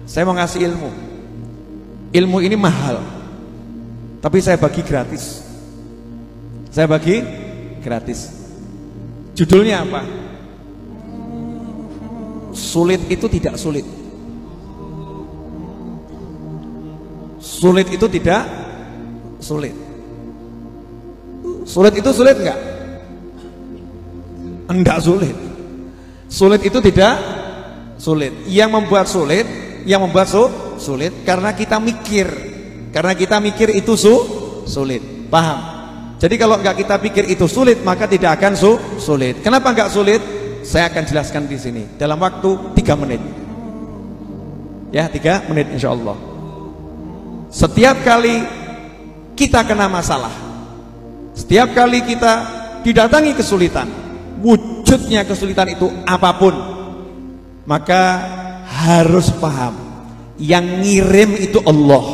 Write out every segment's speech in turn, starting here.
Saya mau ngasih ilmu. Ilmu ini mahal, tapi saya bagi gratis. Saya bagi gratis. Judulnya apa? Sulit itu tidak sulit. Sulit itu tidak sulit. Sulit itu sulit enggak? Enggak sulit. Sulit itu tidak sulit. Yang membuat sulit, sulit karena kita mikir. Karena kita mikir itu sulit. Paham? Jadi kalau enggak kita pikir itu sulit, maka tidak akan sulit. Kenapa enggak sulit? Saya akan jelaskan di sini dalam waktu 3 menit. Ya, 3 menit insyaallah. Setiap kali kita kena masalah, setiap kali kita didatangi kesulitan, wujudnya kesulitan itu apapun, maka harus paham yang ngirim itu Allah,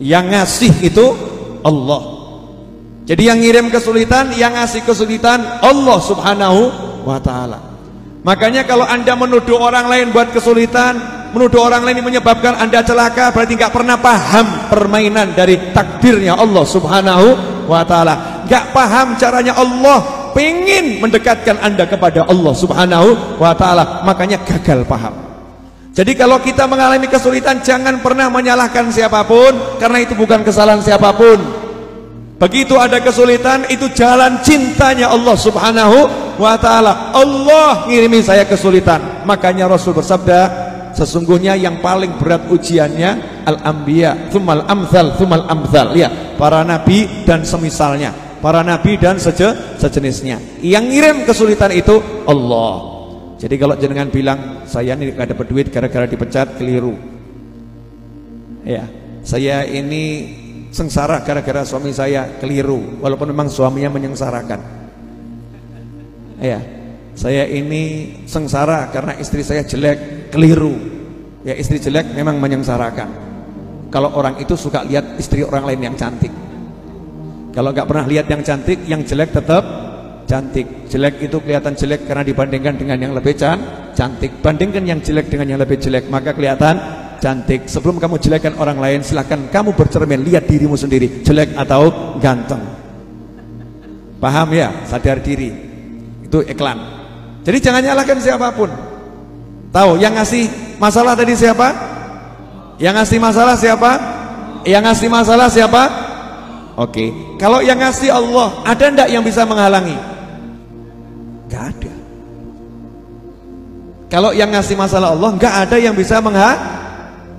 yang ngasih itu Allah. Jadi yang ngirim kesulitan, yang ngasih kesulitan Allah subhanahu wa ta'ala. Makanya kalau Anda menuduh orang lain buat kesulitan, menuduh orang lain menyebabkan Anda celaka, berarti nggak pernah paham permainan dari takdirnya Allah subhanahu wa ta'ala. Nggak paham caranya Allah pengen mendekatkan Anda kepada Allah subhanahu wa ta'ala, makanya gagal paham. Jadi kalau kita mengalami kesulitan, jangan pernah menyalahkan siapapun, karena itu bukan kesalahan siapapun. Begitu ada kesulitan, itu jalan cintanya Allah subhanahu wa ta'ala. Allah ngirimi saya kesulitan. Makanya Rasul bersabda, sesungguhnya yang paling berat ujiannya al-anbiya, tsummal amsal, tsummal amsal. Ya, para nabi dan semisalnya, para nabi dan sejenisnya. Yang ngirim kesulitan itu Allah. Jadi kalau jenengan bilang saya ini gak dapat duit gara-gara dipecat, keliru. Ya, saya ini sengsara gara-gara suami saya, keliru. Walaupun memang suaminya menyengsarakan. Ya, saya ini sengsara karena istri saya jelek, keliru. Ya, istri jelek memang menyengsarakan. Kalau orang itu suka lihat istri orang lain yang cantik. Kalau nggak pernah lihat yang cantik, yang jelek tetap cantik. Jelek itu kelihatan jelek karena dibandingkan dengan yang lebih cantik. Bandingkan yang jelek dengan yang lebih jelek, maka kelihatan cantik. Sebelum kamu jelekkan orang lain, silahkan kamu bercermin, lihat dirimu sendiri, jelek atau ganteng. Paham ya? Sadar diri. Itu iklan. Jadi jangan nyalahkan siapapun. Tahu yang ngasih masalah tadi siapa? Yang ngasih masalah siapa? Yang ngasih masalah siapa? Oke. Kalau yang ngasih Allah, ada enggak yang bisa menghalangi? Enggak ada. Kalau yang ngasih masalah Allah, enggak ada yang bisa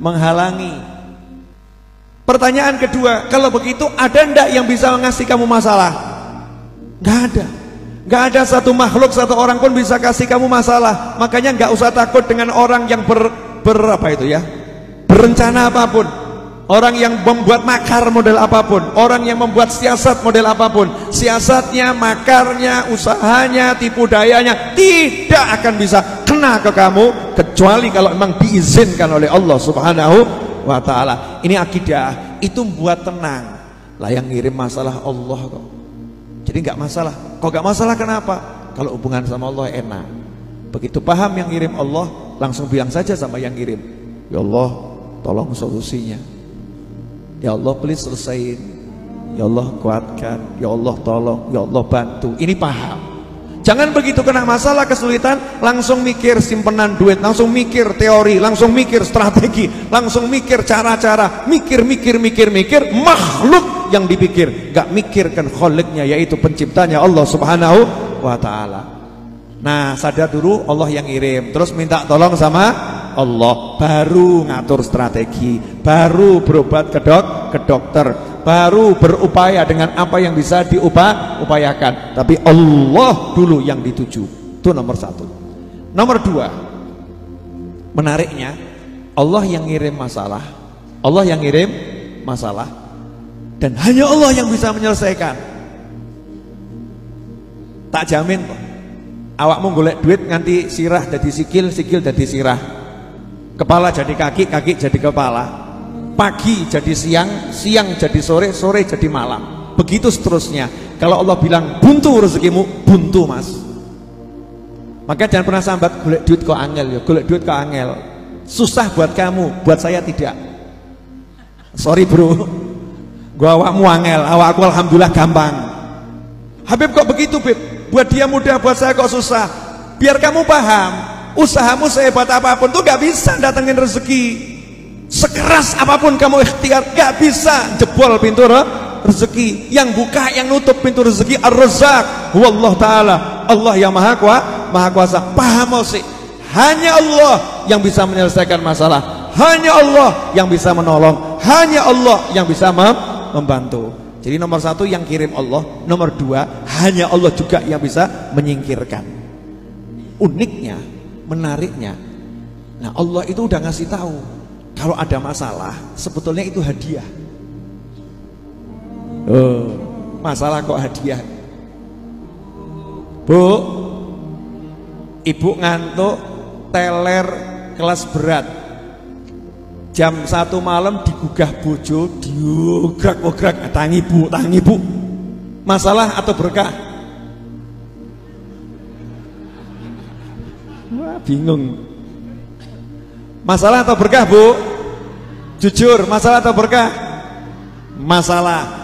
menghalangi. Pertanyaan kedua, kalau begitu ada ndak yang bisa ngasih kamu masalah? Nggak ada. Nggak ada satu makhluk, satu orang pun bisa kasih kamu masalah. Makanya nggak usah takut dengan orang yang berencana apapun, orang yang membuat makar model apapun, orang yang membuat siasat model apapun. Siasatnya, makarnya, usahanya, tipu dayanya tidak akan bisa kena ke kamu, kecuali kalau memang diizinkan oleh Allah subhanahu wa ta'ala. Ini akidah, itu membuat tenang. Lah yang ngirim masalah Allah kok. Jadi nggak masalah. Kok nggak masalah kenapa? Kalau hubungan sama Allah enak. Begitu paham yang ngirim Allah, langsung bilang saja sama yang ngirim, ya Allah tolong solusinya, ya Allah please selesaiin, ya Allah kuatkan, ya Allah tolong, ya Allah bantu. Ini paham. Jangan begitu kena masalah kesulitan langsung mikir simpenan duit, langsung mikir teori, langsung mikir strategi, langsung mikir cara-cara, mikir makhluk yang dipikir, gak mikirkan kholiknya, yaitu penciptanya Allah subhanahu wa ta'ala. Nah, sadar dulu Allah yang ngirim, terus minta tolong sama Allah, baru ngatur strategi, baru berobat ke dokter, baru berupaya dengan apa yang bisa diupayakan. Tapi Allah dulu yang dituju. Itu nomor satu. Nomor dua, menariknya, Allah yang ngirim masalah, Allah yang ngirim masalah, dan hanya Allah yang bisa menyelesaikan. Tak jamin kok awakmu golek duit nganti sirah jadi sikil, sikil jadi sirah, kepala jadi kaki, kaki jadi kepala, pagi jadi siang, siang jadi sore, sore jadi malam, begitu seterusnya. Kalau Allah bilang buntu rezekimu, buntu mas. Maka jangan pernah sambat golek duit kok angel, ya golek duit kok angel. susah buat kamu, buat saya tidak. Sorry bro, gua awakmu angel, awakku alhamdulillah gampang. Habib kok begitu Bib? Buat dia mudah, buat saya kok susah. Biar kamu paham, usahamu sehebat apapun tuh gak bisa datengin rezeki. Sekeras apapun kamu ikhtiar, gak bisa jebol pintu rezeki. Yang buka, yang nutup pintu rezeki Ar-Razzaq wallahu ta'ala, Allah yang maha kuasa. Paham sih? Hanya Allah yang bisa menyelesaikan masalah, hanya Allah yang bisa menolong, hanya Allah yang bisa membantu. Jadi nomor satu yang kirim Allah, nomor dua hanya Allah juga yang bisa menyingkirkan. Uniknya, menariknya, nah Allah itu udah ngasih tahu kalau ada masalah sebetulnya itu hadiah. Masalah kok hadiah? Bu, ibu ngantuk, teler kelas berat, jam 1 malam digugah bojo, diugrak-ugrak, tangi bu, masalah atau berkah? Wah, bingung. Masalah atau berkah bu? Jujur, masalah atau berkah? Masalah.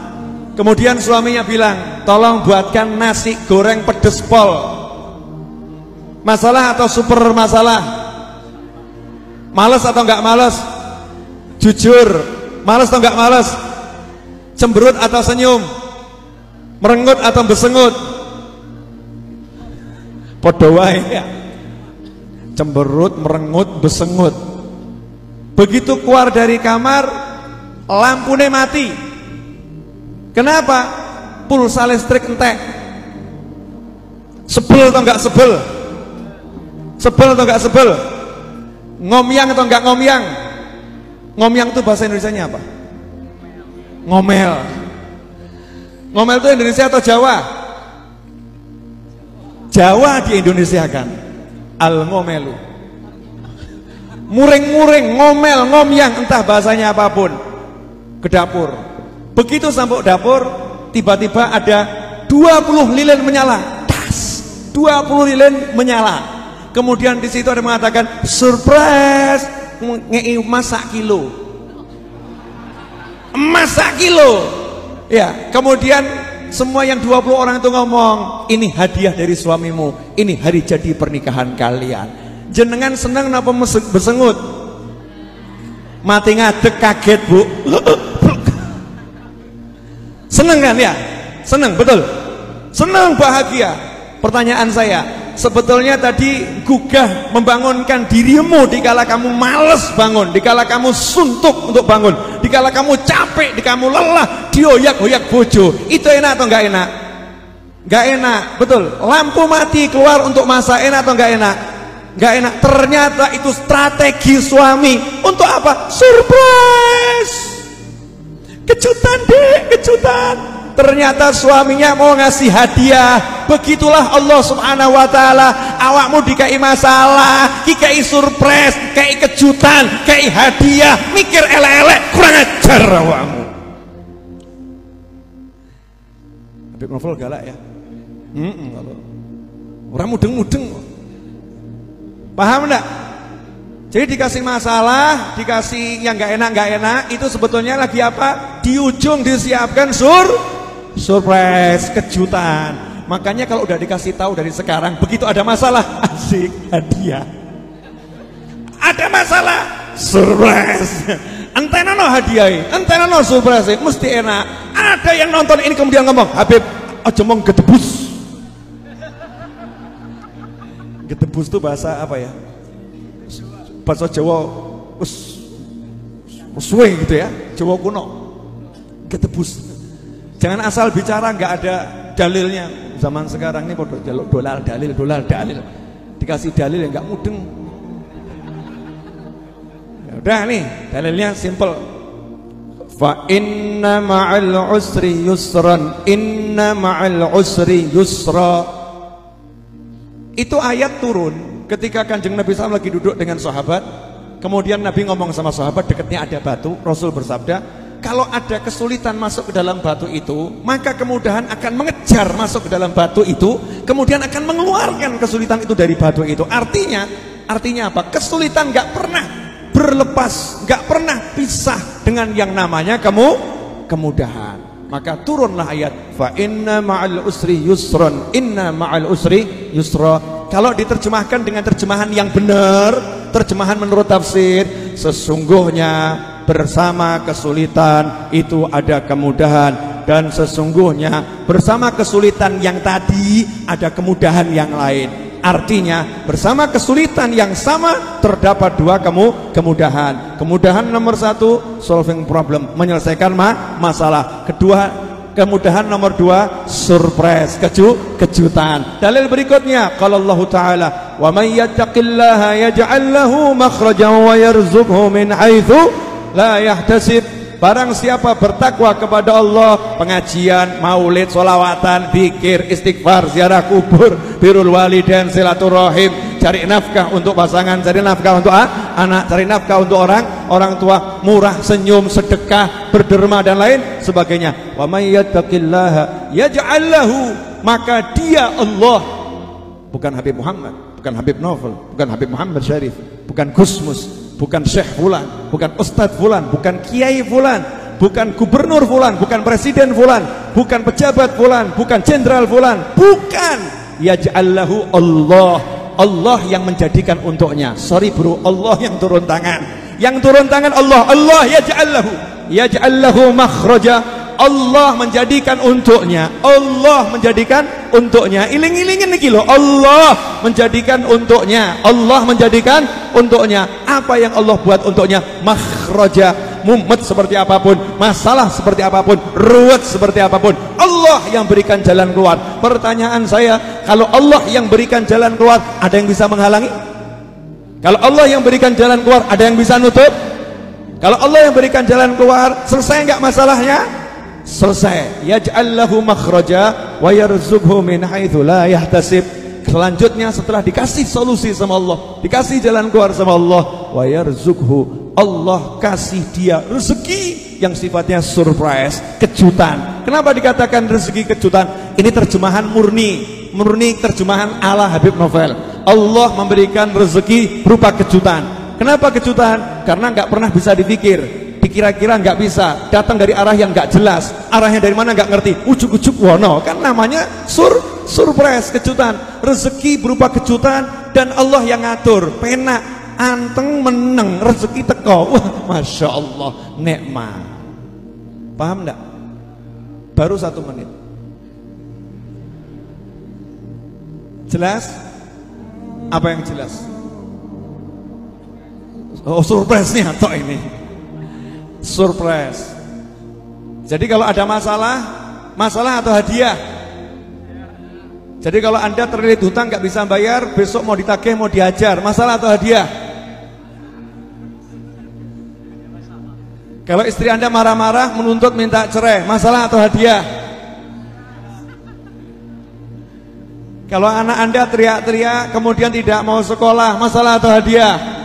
Kemudian suaminya bilang, tolong buatkan nasi goreng pedes pol. Masalah atau super masalah? Males atau enggak males? Jujur, males atau enggak males? Cemberut atau senyum? Merengut atau besengut? Padha wae ya. Cemberut, merengut, besengut. Begitu keluar dari kamar, lampunya mati. Kenapa? Pulsa listrik entek. Sebel atau enggak sebel? Sebel atau enggak sebel? Ngomyang atau enggak ngomyang? Ngomyang itu bahasa Indonesianya apa? Ngomel. Ngomel itu Indonesia atau Jawa? Jawa di Indonesia kan. Al-ngomelu. Muring-muring, ngomel, ngomyang, entah bahasanya apapun. Ke dapur. Begitu sampai dapur, tiba-tiba ada 20 lilin menyala. Tas, 20 lilin menyala. Kemudian di situ ada mengatakan surprise, masak kilo. Masak kilo. Ya, kemudian semua yang 20 orang itu ngomong, ini hadiah dari suamimu, ini hari jadi pernikahan kalian. Jenengan seneng napa besengut? Mati ngadeg kaget bu. Seneng kan ya? Seneng, betul? Seneng, bahagia. Pertanyaan saya, sebetulnya tadi gugah membangunkan dirimu dikala kamu males bangun, dikala kamu suntuk untuk bangun, dikala kamu capek, dikala kamu lelah, dioyak-oyak bojo, itu enak atau enggak enak? Enggak enak, betul. Lampu mati keluar untuk masak, enak atau enggak enak? Enggak enak. Ternyata itu strategi suami untuk apa? Surprise. Kejutan deh, kejutan. Ternyata suaminya mau ngasih hadiah. Begitulah Allah subhanahu wa ta'ala. Awakmu dikai masalah, dikai surprise, dikai kejutan, dikai hadiah, mikir elek-elek, kurang ajar awakmu. Habib Novel galak ya. Orang mudeng-mudeng. Paham enggak? Jadi dikasih masalah, dikasih yang nggak enak, itu sebetulnya lagi apa? Di ujung disiapkan surprise, kejutan. Makanya kalau udah dikasih tahu dari sekarang, begitu ada masalah, asik, hadiah. Ada masalah, surprise. Entenono hadiah, entenono surprise, mesti enak. Ada yang nonton ini kemudian ngomong, Habib, aja mong gedebus. Gedebus itu bahasa apa ya? Bahasa Jawa suwe gitu ya, Jawa kuno. Gedebus. Jangan asal bicara nggak ada dalilnya. Zaman sekarang ini dolar dalil. Dikasih dalil yang nggak mudeng. Ya udah nih, dalilnya simple. Fa inna ma'al usri yusran, inna ma'al usri yusra. Itu ayat turun ketika Kanjeng Nabi SAW lagi duduk dengan sahabat. Kemudian Nabi ngomong sama sahabat, dekatnya ada batu. Rasul bersabda, kalau ada kesulitan masuk ke dalam batu itu, maka kemudahan akan mengejar masuk ke dalam batu itu, kemudian akan mengeluarkan kesulitan itu dari batu itu. Artinya apa? Kesulitan gak pernah berlepas, nggak pernah pisah dengan yang namanya kemudahan. Maka turunlah ayat fa inna ma'al usri yusron, inna ma'al usri yusra. Kalau diterjemahkan dengan terjemahan yang benar, terjemahan menurut tafsir, sesungguhnya bersama kesulitan itu ada kemudahan, dan sesungguhnya bersama kesulitan yang tadi ada kemudahan yang lain. Artinya bersama kesulitan yang sama terdapat dua kemudahan. Kemudahan nomor satu, solving problem, menyelesaikan masalah. Kedua, kemudahan nomor dua, surprise, kejutan. Dalil berikutnya, kalau Allah Ta'ala, wa may yattaqillaha yaj'al lahu makhrajan wa yarzuqhu min haitsu la yahtasib. Barang siapa bertakwa kepada Allah, pengajian, maulid, sholawatan, zikir, istighfar, ziarah kubur, birrul walidain, silaturahim, cari nafkah untuk pasangan, cari nafkah untuk anak, cari nafkah untuk orang tua, murah, senyum, sedekah, berderma dan lain sebagainya. Wa may yattaqillaha yaj'al lahu, maka dia Allah, bukan Habib Muhammad, bukan Habib Novel, bukan Habib Muhammad Syarif, bukan Gusmus, bukan Syekh Fulan, bukan Ustadz Fulan, bukan Kiai Fulan, bukan Gubernur Fulan, bukan Presiden Fulan, bukan pejabat Fulan, bukan Jenderal Fulan, bukan. Yaj'allahu Allah, Allah yang menjadikan untuknya. Sorry bro, Allah yang turun tangan. Yang turun tangan Allah, Allah yaj'allahu makhraja, Allah menjadikan untuknya, Allah menjadikan untuknya. Iling-ilingin iki lho, Allah menjadikan untuknya, Allah menjadikan untuknya. Apa yang Allah buat untuknya? Makhraja, mumet seperti apapun, masalah seperti apapun, ruwet seperti apapun, Allah yang berikan jalan keluar. Pertanyaan saya, kalau Allah yang berikan jalan keluar, ada yang bisa menghalangi? Kalau Allah yang berikan jalan keluar, ada yang bisa nutup? Kalau Allah yang berikan jalan keluar, selesai enggak masalahnya? Selesai. Yaj'allahu makhraja wa yarzuqhu min haitsu la yahtasib. Selanjutnya setelah dikasih solusi sama Allah, dikasih jalan keluar sama Allah, wa yarzuqhu, Allah kasih dia rezeki yang sifatnya surprise, kejutan. Kenapa dikatakan rezeki kejutan? Ini terjemahan murni terjemahan ala Habib Novel. Allah memberikan rezeki berupa kejutan. Kenapa kejutan? Karena nggak pernah bisa dipikir, dikira-kira nggak bisa, datang dari arah yang nggak jelas, arahnya dari mana nggak ngerti, ujuk-ujuk wono, kan namanya surprise, kejutan. Rezeki berupa kejutan dan Allah yang ngatur. Penak anteng meneng rezeki teko, wah masya Allah, nikmat. Paham nggak? Baru 1 menit. Jelas? Apa yang jelas? Oh, surprise-nya toh ini. Surprise. Jadi kalau ada masalah atau hadiah. Jadi kalau Anda terlilit hutang nggak bisa bayar, besok mau ditagih, mau diajar, masalah atau hadiah? Kalau istri Anda marah-marah menuntut minta cerai, masalah atau hadiah? Kalau anak Anda teriak-teriak kemudian tidak mau sekolah, masalah atau hadiah?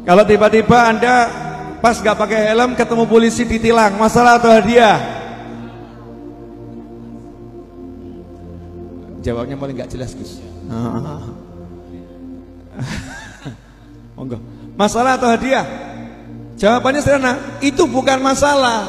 Kalau tiba-tiba Anda pas gak pakai helm ketemu polisi ditilang, masalah atau hadiah? Jawabnya paling gak jelas Gus. Monggo. Masalah atau hadiah? Jawabannya sederhana, itu bukan masalah,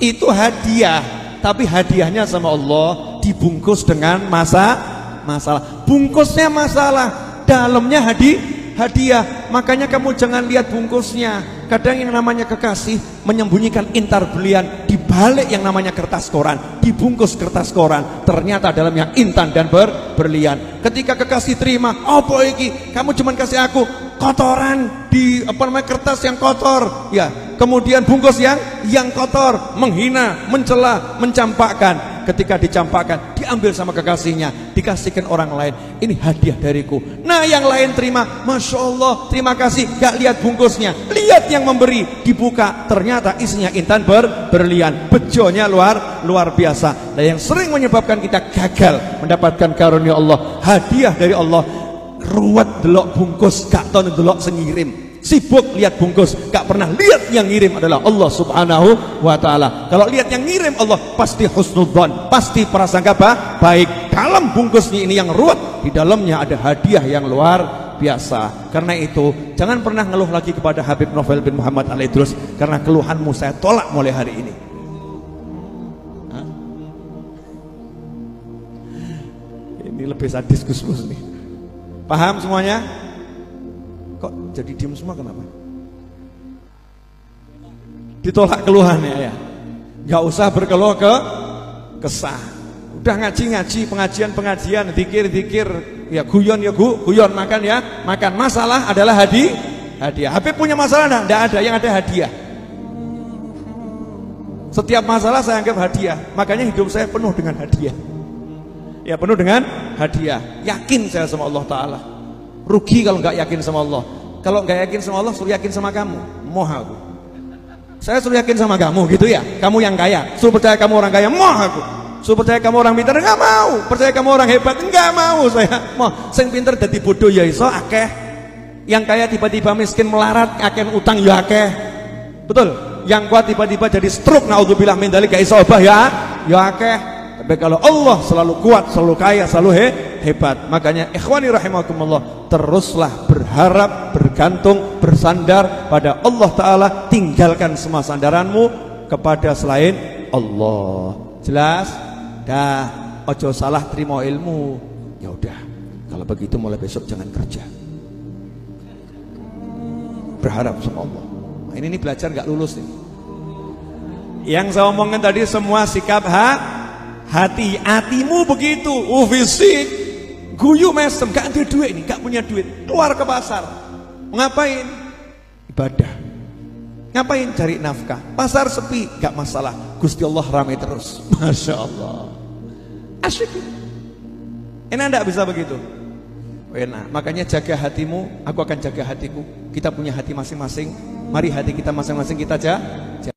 itu hadiah. Tapi hadiahnya sama Allah dibungkus dengan masalah. Bungkusnya masalah, dalamnya hadiah. Makanya kamu jangan lihat bungkusnya. Kadang yang namanya kekasih menyembunyikan intar belian di balik yang namanya kertas koran, dibungkus kertas koran, ternyata dalamnya intan dan berlian. Ketika kekasih terima, apa iki? Kamu cuma kasih aku kotoran di kertas yang kotor, ya. Kemudian bungkus yang kotor, menghina, mencela, mencampakkan. Ketika dicampakkan, diambil sama kekasihnya, dikasihkan orang lain. Ini hadiah dariku. Nah yang lain terima, masya Allah, terima kasih. Gak lihat bungkusnya, lihat yang memberi. Dibuka, ternyata isinya intan berlian. Bejonya luar biasa. Nah yang sering menyebabkan kita gagal mendapatkan karunia Allah, hadiah dari Allah. Ruwet delok bungkus, gak tau delok sengirim. Sibuk lihat bungkus, gak pernah lihat yang ngirim adalah Allah subhanahu wa ta'ala. Kalau lihat yang ngirim Allah, pasti husnudzon, pasti prasangka baik. Dalam bungkusnya ini yang ruwet, di dalamnya ada hadiah yang luar biasa. Karena itu jangan pernah ngeluh lagi kepada Habib Novel bin Muhammad Al-Idrus, karena keluhanmu saya tolak mulai hari ini. Ini lebih sadis Gus Mus nih. Paham semuanya? Kok jadi diem semua kenapa? Ditolak keluhannya ya. Gak usah berkeluh kesah. Udah ngaji-ngaji, pengajian-pengajian, zikir-zikir, ya guyon ya guyon, makan ya makan. Masalah adalah hadiah. Habib punya masalah enggak ada, yang ada hadiah. Setiap masalah saya anggap hadiah. Makanya hidup saya penuh dengan hadiah. Ya penuh dengan hadiah. Yakin saya sama Allah Ta'ala. Rugi kalau nggak yakin sama Allah. Kalau nggak yakin sama Allah, suruh yakin sama kamu. Moh aku. Saya suruh yakin sama kamu gitu ya. Kamu yang kaya, suruh percaya kamu orang kaya. Moh aku. Suruh percaya kamu orang pintar, nggak mau. Percaya kamu orang hebat, nggak mau saya. Moh, sing pintar dadi bodoh ya iso akeh. Yang kaya tiba-tiba miskin melarat, akeh utang ya akeh. Betul. Yang kuat tiba-tiba jadi stroke, naudzubillah min dzalik, gak iso obah ya akeh. Tapi kalau Allah selalu kuat, selalu kaya, selalu hebat. Makanya ikhwani rahimakumullah, teruslah berharap, bergantung, bersandar pada Allah Ta'ala. Tinggalkan semua sandaranmu kepada selain Allah. Jelas? Dah, ojo salah terima ilmu. Ya udah, kalau begitu mulai besok jangan kerja. Berharap sama Allah. Nah, ini belajar gak lulus nih. Yang saya omongkan tadi semua sikap hatimu begitu, fisik, guyu mesem, gak ada duit nih, gak punya duit, keluar ke pasar, ngapain? Ibadah. Ngapain? Cari nafkah. Pasar sepi, gak masalah, Gusti Allah ramai terus. Masya Allah, asyik. Enak enggak bisa begitu? Enak. Makanya jaga hatimu, aku akan jaga hatiku. Kita punya hati masing-masing. Mari hati kita masing-masing kita jaga.